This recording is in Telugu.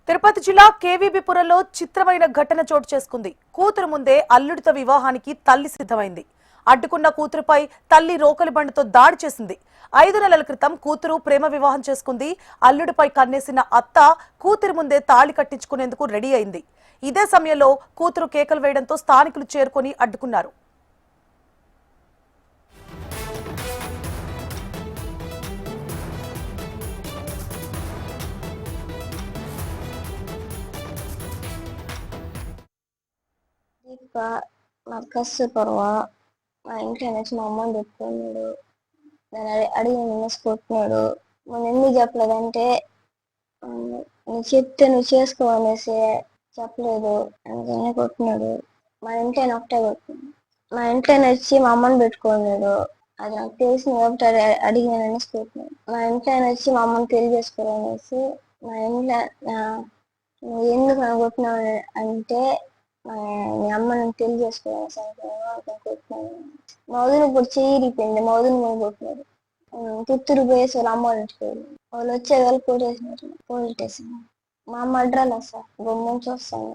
తిరుపతి జిల్లా కేవీబీపురంలో చిత్రమైన ఘటన చోటు చేసుకుంది. కూతురు ముందే అల్లుడితో వివాహానికి తల్లి సిద్ధమైంది. అడ్డుకున్న కూతురుపై తల్లి రోకలి బండితో దాడి చేసింది. 5 నెలల క్రితం కూతురు ప్రేమ వివాహం చేసుకుంది. అల్లుడిపై కన్నేసిన అత్త కూతురు ముందే తాళి కట్టించుకునేందుకు రెడీ అయింది. ఇదే సమయంలో కూతురు కేకలు వేయడంతో స్థానికులు చేరుకొని అడ్డుకున్నారు. మా కస్సు పర్వ మా ఇంట్లో వచ్చి మా అమ్మని పెట్టుకున్నాడు. నేను అడిగి కొట్టినాడు. మనం ఎందుకు చెప్పలేదంటే నువ్వు చెప్తే నువ్వు చేసుకో అనేసి చెప్పలేదు, అందుకనే కొట్టినాడు. మా ఇంట్లో ఒకటే కొట్టినాడు. మా ఇంట్లో వచ్చి మా అమ్మని పెట్టుకున్నాడు. అది నాకు తెలిసిన ఒకటి అడిగినానని కొట్టినాడు. మా ఇంట్లో వచ్చి మా అమ్మని తెలియజేసుకోవాలనేసి మా ఇంట్లో నువ్వు ఎందుకు నన్ను కొట్టినావు అంటే మీ అమ్మ నన్ను తెలియజేసుకోవాలి కొట్టినాను. మా వదిన ఇప్పుడు చెయ్యిరిపోయింది. మా వదిన కూడా కొట్టినాడు. పుత్తూరు పోయేసి వాళ్ళ అమ్మ వాళ్ళ ఇంటికి వెళ్ళి వాళ్ళు వచ్చే వాళ్ళు పోలీస్ స్టేషన్. మా అమ్మ అడ్రాలు సార్ గుమ్మ నుంచి వస్తాను.